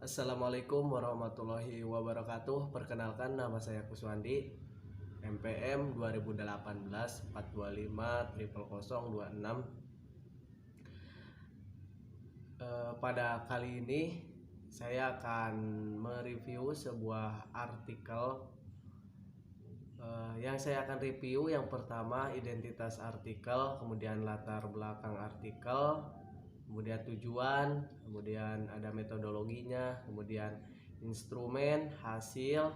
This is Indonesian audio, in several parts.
Assalamualaikum warahmatullahi wabarakatuh. Perkenalkan, nama saya Kuswandi, MPM 2018 425 00026. Pada kali ini saya akan mereview sebuah artikel. Yang saya akan review yang pertama identitas artikel, kemudian latar belakang artikel, kemudian tujuan, kemudian ada metodologinya, kemudian instrumen, hasil,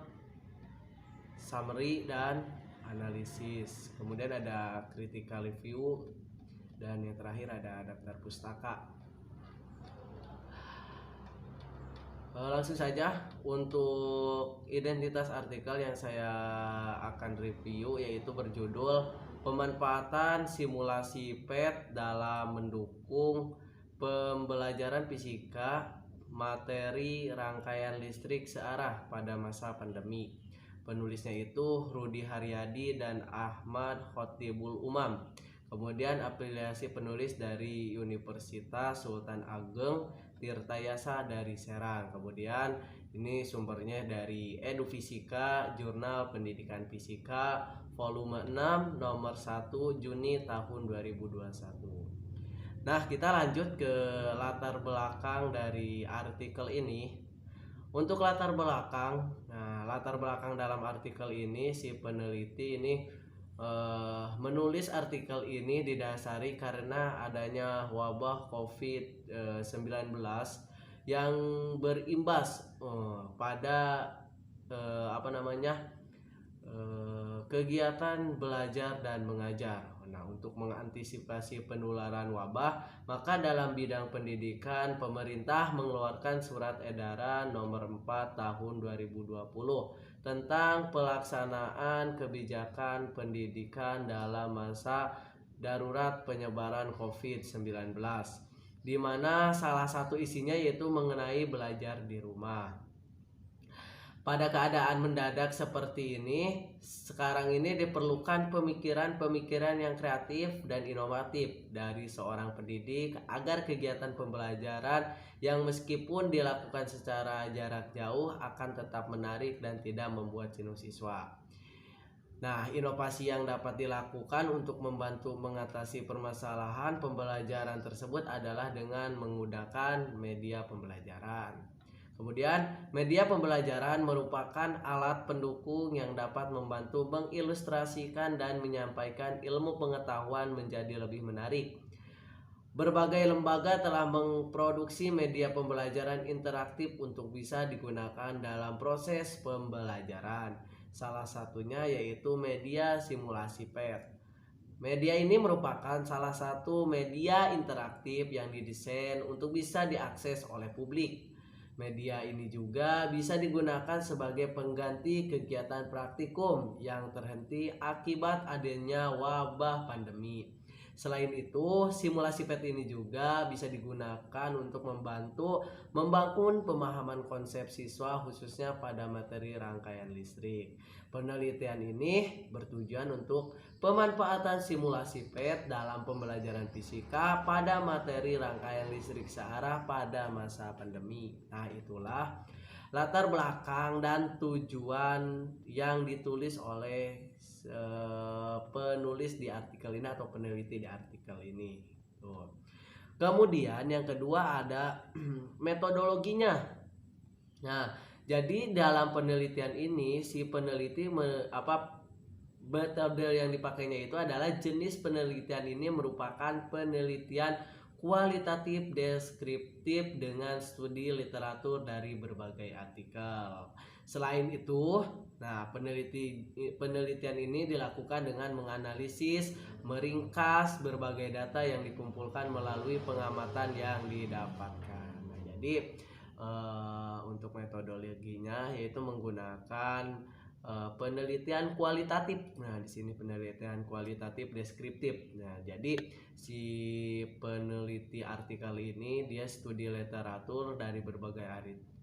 summary, dan analisis. Kemudian ada critical review, dan yang terakhir ada daftar pustaka. Langsung saja untuk identitas artikel yang saya akan review, yaitu berjudul pemanfaatan simulasi PET dalam mendukung pembelajaran fisika materi rangkaian listrik searah pada masa pandemi. Penulisnya itu Rudi Haryadi dan Ahmad Khotibul Umam. Kemudian afiliasi penulis dari Universitas Sultan Ageng Tirtayasa dari Serang. Kemudian ini sumbernya dari Edufisika, Jurnal Pendidikan Fisika, volume 6, nomor 1 Juni tahun 2021. Nah, kita lanjut ke latar belakang dari artikel ini. Untuk latar belakang, latar belakang dalam artikel ini, si peneliti ini menulis artikel ini didasari karena adanya wabah COVID-19 yang berimbas pada kegiatan belajar dan mengajar. Nah, untuk mengantisipasi penularan wabah, maka dalam bidang pendidikan pemerintah mengeluarkan surat edaran nomor 4 tahun 2020 tentang pelaksanaan kebijakan pendidikan dalam masa darurat penyebaran COVID-19, di mana salah satu isinya yaitu mengenai belajar di rumah. Pada keadaan mendadak seperti ini, sekarang ini diperlukan pemikiran-pemikiran yang kreatif dan inovatif dari seorang pendidik agar kegiatan pembelajaran yang meskipun dilakukan secara jarak jauh akan tetap menarik dan tidak membuat jenuh siswa. Nah, inovasi yang dapat dilakukan untuk membantu mengatasi permasalahan pembelajaran tersebut adalah dengan menggunakan media pembelajaran. Kemudian, media pembelajaran merupakan alat pendukung yang dapat membantu mengilustrasikan dan menyampaikan ilmu pengetahuan menjadi lebih menarik. Berbagai lembaga telah memproduksi media pembelajaran interaktif untuk bisa digunakan dalam proses pembelajaran. Salah satunya yaitu media simulasi PET. Media ini merupakan salah satu media interaktif yang didesain untuk bisa diakses oleh publik. Media ini juga bisa digunakan sebagai pengganti kegiatan praktikum yang terhenti akibat adanya wabah pandemi. Selain itu, simulasi PET ini juga bisa digunakan untuk membantu membangun pemahaman konsep siswa khususnya pada materi rangkaian listrik. Penelitian ini bertujuan untuk pemanfaatan simulasi PET dalam pembelajaran fisika pada materi rangkaian listrik searah pada masa pandemi. Nah, itulah latar belakang dan tujuan yang ditulis oleh penulis di artikel ini atau peneliti di artikel ini. Tuh. Kemudian yang kedua ada metodologinya. Nah, jadi dalam penelitian ini si peneliti metode yang dipakainya itu adalah jenis penelitian ini merupakan penelitian kualitatif deskriptif dengan studi literatur dari berbagai artikel. Selain itu, penelitian ini dilakukan dengan menganalisis, meringkas berbagai data yang dikumpulkan melalui pengamatan yang didapatkan. Nah, jadi untuk metodologinya yaitu menggunakan penelitian kualitatif. Nah, di sini penelitian kualitatif deskriptif. Nah, jadi si peneliti artikel ini dia studi literatur dari berbagai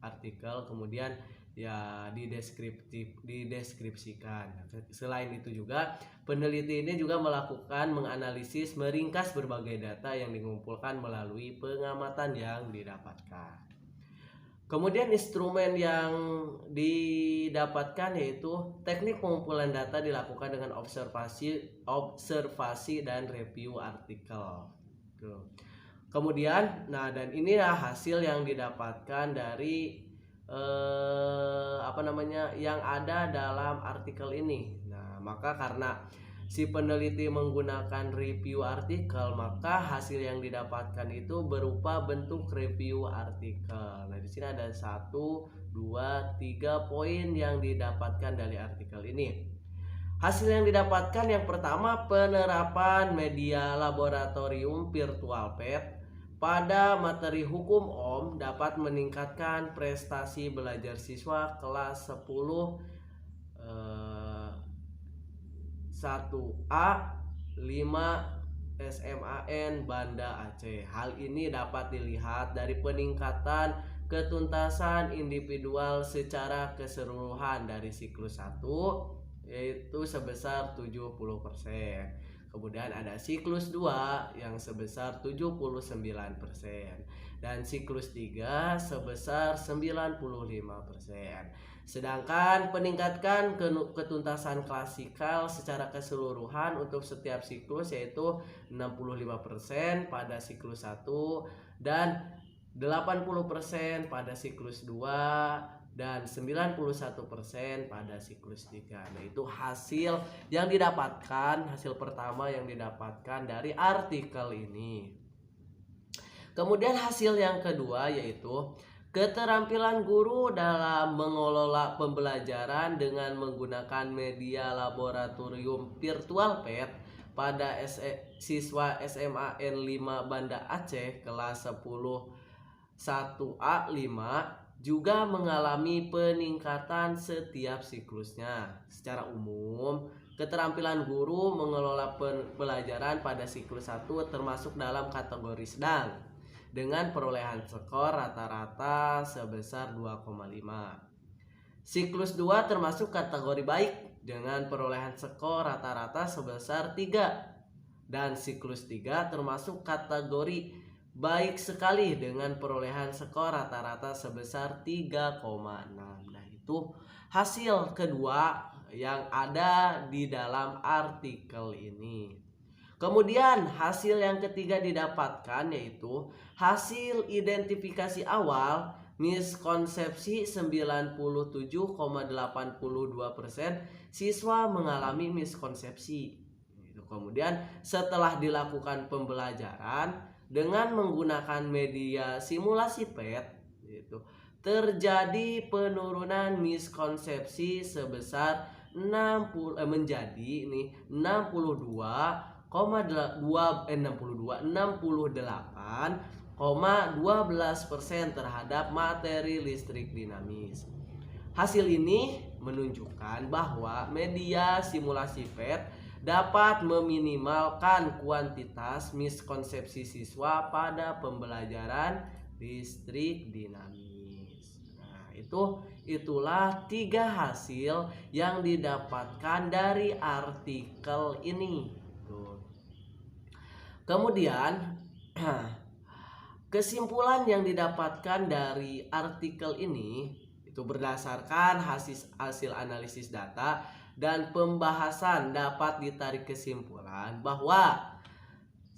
artikel, kemudian ya dideskripsikan. Selain itu juga peneliti ini juga melakukan menganalisis, meringkas berbagai data yang dikumpulkan melalui pengamatan yang didapatkan. Kemudian instrumen yang didapatkan yaitu teknik pengumpulan data dilakukan dengan observasi dan review artikel. Tuh. Kemudian, dan inilah hasil yang didapatkan dari yang ada dalam artikel ini. Nah, maka karena si peneliti menggunakan review artikel, maka hasil yang didapatkan itu berupa bentuk review artikel. Nah, di sini ada 1, 2, 3 poin yang didapatkan dari artikel ini. Hasil yang didapatkan yang pertama, penerapan media laboratorium virtual PET pada materi hukum OM dapat meningkatkan prestasi belajar siswa kelas 10 1A 5 SMAN Banda Aceh. Hal ini dapat dilihat dari peningkatan ketuntasan individual secara keseluruhan dari siklus 1 yaitu sebesar 70%. Kemudian ada siklus 2 yang sebesar 79% dan siklus 3 sebesar 95%. Sedangkan peningkatkan ketuntasan klasikal secara keseluruhan untuk setiap siklus yaitu 65% pada siklus 1 dan 80% pada siklus 2 dan 91% pada siklus 3. Nah, itu hasil yang didapatkan, hasil pertama yang didapatkan dari artikel ini. Kemudian hasil yang kedua yaitu keterampilan guru dalam mengelola pembelajaran dengan menggunakan media laboratorium virtual PET pada siswa SMAN 5 Banda Aceh kelas 10 1A 5 juga mengalami peningkatan setiap siklusnya. Secara umum, keterampilan guru mengelola pembelajaran pada siklus 1 termasuk dalam kategori sedang dengan perolehan skor rata-rata sebesar 2,5. Siklus 2 termasuk kategori baik dengan perolehan skor rata-rata sebesar 3. Dan siklus 3 termasuk kategori baik sekali dengan perolehan skor rata-rata sebesar 3,6. Nah, itu hasil kedua yang ada di dalam artikel ini. Kemudian hasil yang ketiga didapatkan yaitu hasil identifikasi awal miskonsepsi 97,82% siswa mengalami miskonsepsi. Kemudian setelah dilakukan pembelajaran dengan menggunakan media simulasi PET terjadi penurunan miskonsepsi sebesar 62,12% terhadap materi listrik dinamis. Hasil ini menunjukkan bahwa media simulasi PET dapat meminimalkan kuantitas miskonsepsi siswa pada pembelajaran listrik dinamis. Nah, itulah 3 hasil yang didapatkan dari artikel ini. Kemudian kesimpulan yang didapatkan dari artikel ini itu berdasarkan hasil analisis data dan pembahasan dapat ditarik kesimpulan bahwa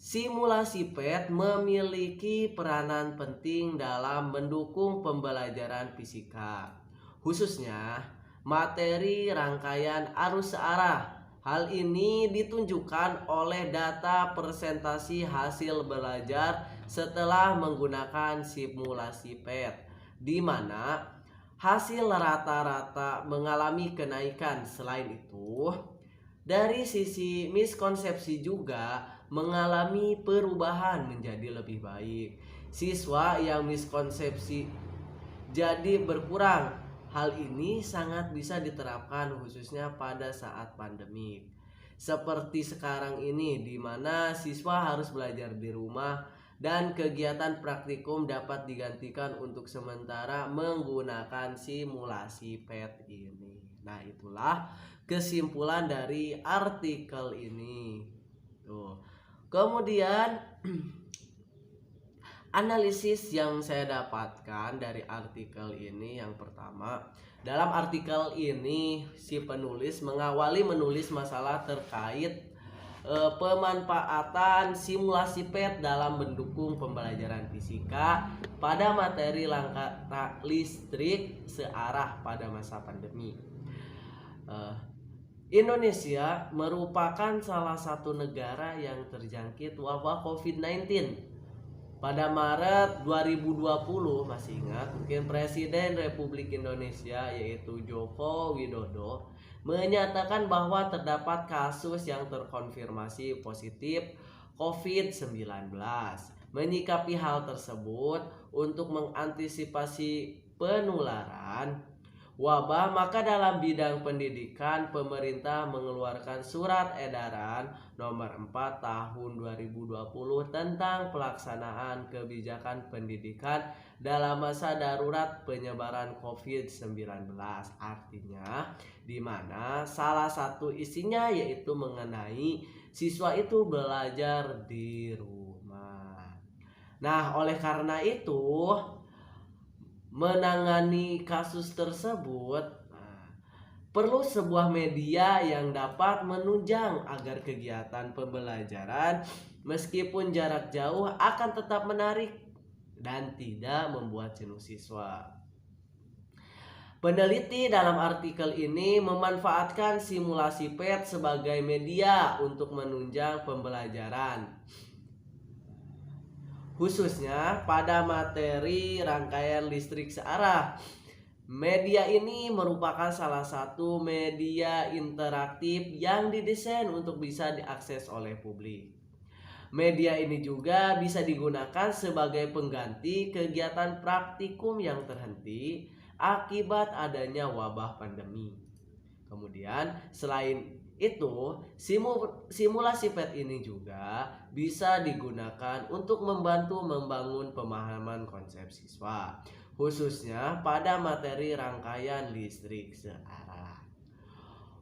simulasi PET memiliki peranan penting dalam mendukung pembelajaran fisika, khususnya materi rangkaian arus searah. Hal ini ditunjukkan oleh data presentasi hasil belajar setelah menggunakan simulasi PET, di mana hasil rata-rata mengalami kenaikan. Selain itu, dari sisi miskonsepsi juga mengalami perubahan menjadi lebih baik. Siswa yang miskonsepsi jadi berkurang. Hal ini sangat bisa diterapkan khususnya pada saat pandemi. Seperti sekarang ini di mana siswa harus belajar di rumah dan kegiatan praktikum dapat digantikan untuk sementara menggunakan simulasi PET ini. Nah, itulah kesimpulan dari artikel ini. Tuh. Kemudian Analisis yang saya dapatkan dari artikel ini, yang pertama, dalam artikel ini si penulis mengawali menulis masalah terkait pemanfaatan simulasi PET dalam mendukung pembelajaran fisika pada materi langkah listrik searah pada masa pandemi. Indonesia merupakan salah satu negara yang terjangkit wabah COVID-19. Pada Maret 2020, masih ingat mungkin, Presiden Republik Indonesia yaitu Joko Widodo menyatakan bahwa terdapat kasus yang terkonfirmasi positif COVID-19. Menyikapi hal tersebut, untuk mengantisipasi penularan wabah, maka dalam bidang pendidikan pemerintah mengeluarkan surat edaran nomor 4 tahun 2020 tentang pelaksanaan kebijakan pendidikan dalam masa darurat penyebaran COVID-19. Artinya di mana salah satu isinya yaitu mengenai siswa itu belajar di rumah. Nah, oleh karena itu menangani kasus tersebut, perlu sebuah media yang dapat menunjang agar kegiatan pembelajaran meskipun jarak jauh akan tetap menarik dan tidak membuat jenuh siswa. Peneliti dalam artikel ini memanfaatkan simulasi PET sebagai media untuk menunjang pembelajaran, khususnya pada materi rangkaian listrik searah. Media ini merupakan salah satu media interaktif yang didesain untuk bisa diakses oleh publik. Media ini juga bisa digunakan sebagai pengganti kegiatan praktikum yang terhenti akibat adanya wabah pandemi. Kemudian selain itu, simulasi PET ini juga bisa digunakan untuk membantu membangun pemahaman konsep siswa, khususnya pada materi rangkaian listrik searah.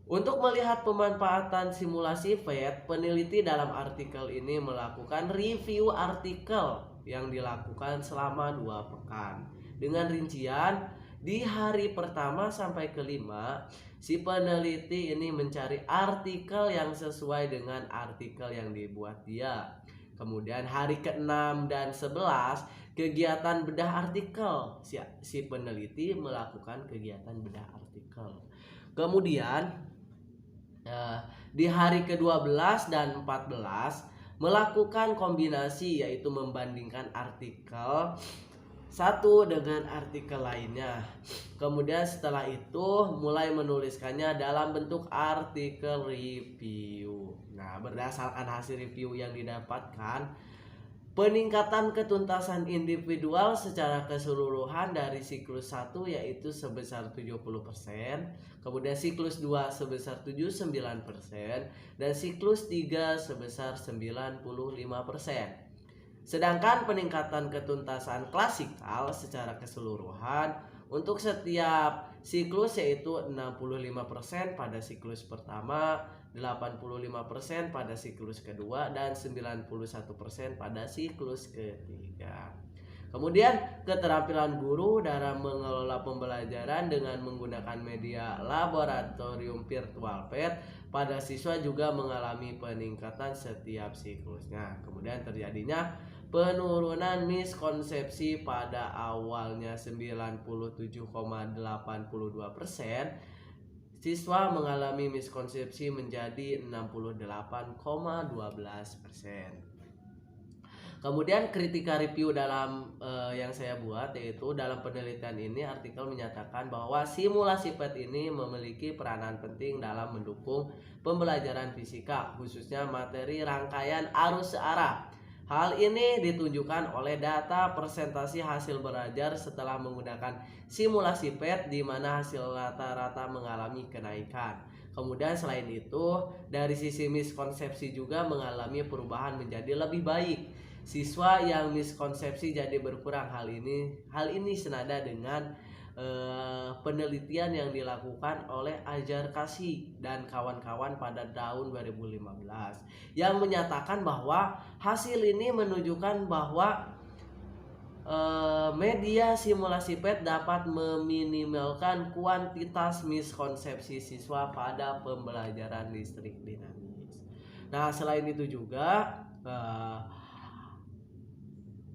Untuk melihat pemanfaatan simulasi PET, peneliti dalam artikel ini melakukan review artikel yang dilakukan selama 2 pekan. Dengan rincian, di hari pertama sampai kelima, si peneliti ini mencari artikel yang sesuai dengan artikel yang dibuat dia. Kemudian hari ke-6 dan 11, kegiatan bedah artikel. Si peneliti melakukan kegiatan bedah artikel. Kemudian di hari ke-12 dan 14 melakukan kombinasi, yaitu membandingkan artikel satu dengan artikel lainnya. Kemudian setelah itu mulai menuliskannya dalam bentuk artikel review. Nah, berdasarkan hasil review yang didapatkan, peningkatan ketuntasan individual secara keseluruhan dari siklus 1 yaitu sebesar 70%, kemudian siklus 2 sebesar 79%, dan siklus 3 sebesar 95%. Sedangkan peningkatan ketuntasan klasikal secara keseluruhan untuk setiap siklus yaitu 65% pada siklus pertama, 85% pada siklus kedua, dan 91% pada siklus ketiga. Kemudian keterampilan guru dalam mengelola pembelajaran dengan menggunakan media laboratorium virtual PET pada siswa juga mengalami peningkatan setiap siklusnya. Kemudian terjadinya penurunan miskonsepsi pada awalnya 97,82%, siswa mengalami miskonsepsi menjadi 68,12%. Kemudian kritika review dalam yang saya buat, yaitu dalam penelitian ini artikel menyatakan bahwa simulasi PET ini memiliki peranan penting dalam mendukung pembelajaran fisika, khususnya materi rangkaian arus searah. Hal ini ditunjukkan oleh data presentasi hasil belajar setelah menggunakan simulasi PET, di mana hasil rata-rata mengalami kenaikan. Kemudian selain itu, dari sisi miskonsepsi juga mengalami perubahan menjadi lebih baik. Siswa yang miskonsepsi jadi berkurang. Hal ini senada dengan penelitian yang dilakukan oleh Ajar Kasih dan kawan-kawan pada tahun 2015 yang menyatakan bahwa hasil ini menunjukkan bahwa media simulasi PET dapat meminimalkan kuantitas miskonsepsi siswa pada pembelajaran listrik dinamis. Nah, selain itu juga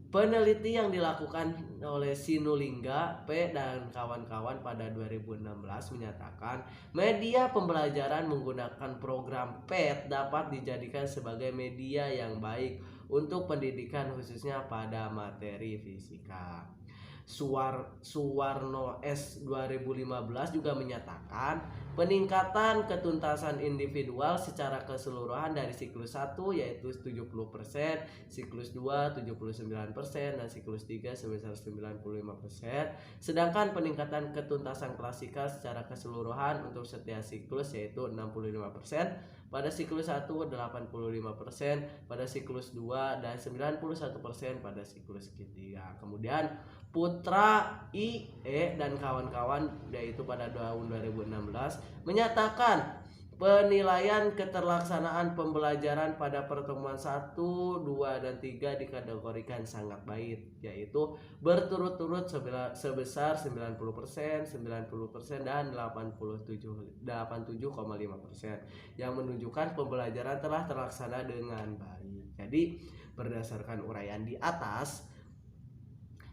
peneliti yang dilakukan oleh Sinulinga P dan kawan-kawan pada 2016 menyatakan media pembelajaran menggunakan program PET dapat dijadikan sebagai media yang baik untuk pendidikan khususnya pada materi fisika. Suwarno S 2015 juga menyatakan peningkatan ketuntasan individual secara keseluruhan dari siklus 1 yaitu 70%, siklus 2 79% dan siklus 3 sebesar 95%. Sedangkan peningkatan ketuntasan klasikal secara keseluruhan untuk setiap siklus yaitu 65%, pada siklus 1 85%, pada siklus 2 dan 91% pada siklus ketiga. Kemudian Putra IE dan kawan-kawan yaitu pada tahun 2016 menyatakan penilaian keterlaksanaan pembelajaran pada pertemuan 1, 2, dan 3 dikategorikan sangat baik, yaitu berturut-turut sebesar 90%, 90% dan 87,5%, yang menunjukkan pembelajaran telah terlaksana dengan baik. Jadi berdasarkan uraian di atas,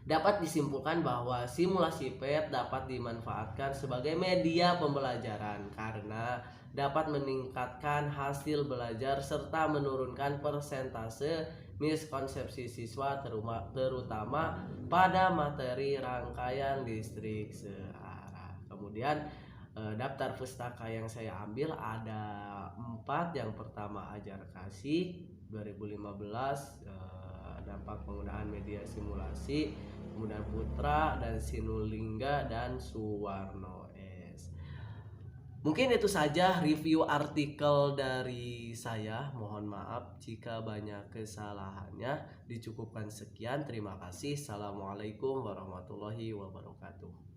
dapat disimpulkan bahwa simulasi PET dapat dimanfaatkan sebagai media pembelajaran karena dapat meningkatkan hasil belajar serta menurunkan persentase miskonsepsi siswa terutama pada materi rangkaian listrik searah. Kemudian daftar pustaka yang saya ambil ada 4. Yang pertama Ajar Kasih 2015, dampak penggunaan media simulasi, kemudian Putra dan Sinulinga dan Suwarno S. Mungkin itu saja review artikel dari saya. Mohon maaf jika banyak kesalahannya. Dicukupkan sekian. Terima kasih. Assalamualaikum warahmatullahi wabarakatuh.